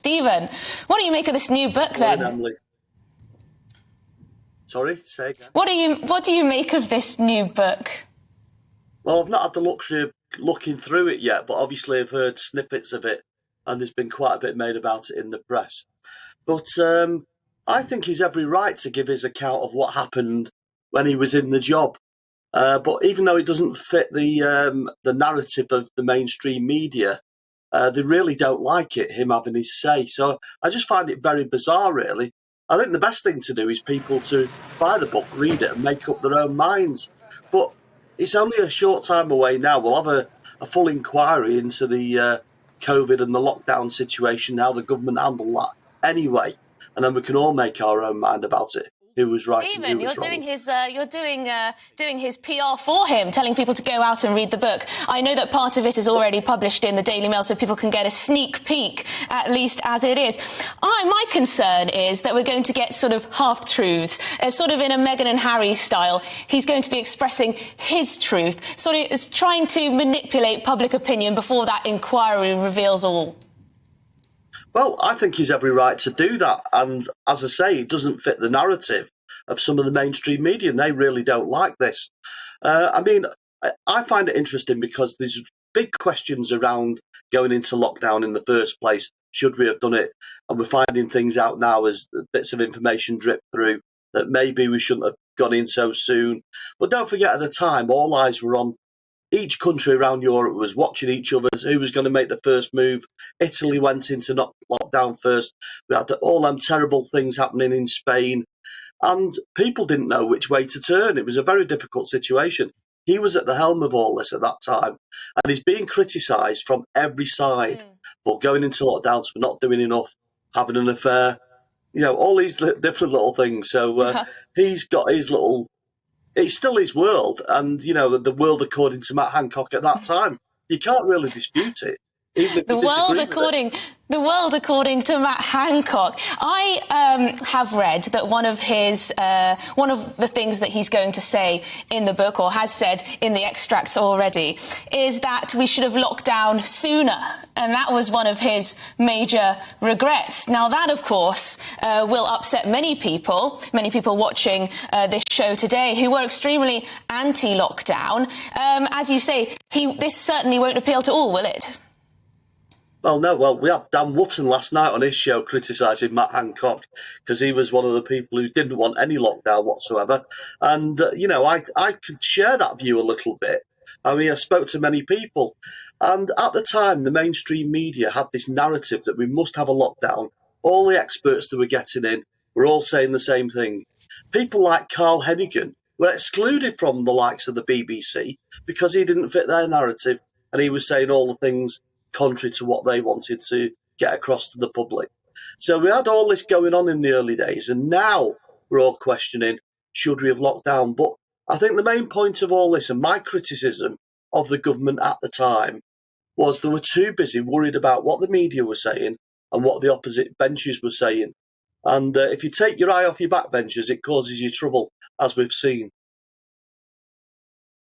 Stephen, what do you make of this new book then? Emily. Sorry, say again. What do you make of this new book? Well, I've not had the luxury of looking through it yet, but obviously I've heard snippets of it, and there's been quite a bit made about it in the press. But I think he's every right to give his account of what happened when he was in the job. But even though it doesn't fit the narrative of the mainstream media, they really don't like it, him having his say. So I just find it very bizarre, really. I think the best thing to do is people to buy the book, read it, and make up their own minds. But it's only a short time away now. We'll have a full inquiry into the COVID and the lockdown situation, how the government handled that anyway. And then we can all make our own mind about it. Who was right and who was wrong. You're doing his PR for him, telling people to go out and read the book. I know that part of it is already published in the Daily Mail, so people can get a sneak peek, at least as it is. My concern is that we're going to get sort of half-truths, sort of in a Meghan and Harry style. He's going to be expressing his truth, sort of trying to manipulate public opinion before that inquiry reveals all. Well, I think he's every right to do that. And as I say, it doesn't fit the narrative of some of the mainstream media, and they really don't like this. I mean, I find it interesting because there's big questions around going into lockdown in the first place. Should we have done it? And we're finding things out now as bits of information drip through that maybe we shouldn't have gone in so soon. But don't forget, at the time, all eyes were on each country around Europe was watching each other, who was going to make the first move. Italy went into lockdown first. We had all them terrible things happening in Spain. And people didn't know which way to turn. It was a very difficult situation. He was at the helm of all this at that time. And he's being criticised from every side for going into lockdowns, for not doing enough, having an affair, all these different little things. So he's got his little... It's still his world, and the world according to Matt Hancock at that time. You can't really dispute it. Even if the world according to Matt Hancock. I have read that one of the things that he's going to say in the book, or has said in the extracts already, is that we should have locked down sooner. And that was one of his major regrets. Now, that, of course, will upset many people watching this show today who were extremely anti-lockdown. As you say, this certainly won't appeal to all, will it? Well, no. Well, we had Dan Wootton last night on his show criticising Matt Hancock because he was one of the people who didn't want any lockdown whatsoever. And, I could share that view a little bit. I mean, I spoke to many people. And at the time, the mainstream media had this narrative that we must have a lockdown. All the experts that were getting in were all saying the same thing. People like Carl Hennigan were excluded from the likes of the BBC because he didn't fit their narrative, and he was saying all the things contrary to what they wanted to get across to the public. So we had all this going on in the early days, and now we're all questioning, should we have locked down? But I think the main point of all this, and my criticism of the government at the time, was they were too busy worried about what the media were saying and what the opposite benches were saying. And if you take your eye off your backbenchers, it causes you trouble, as we've seen.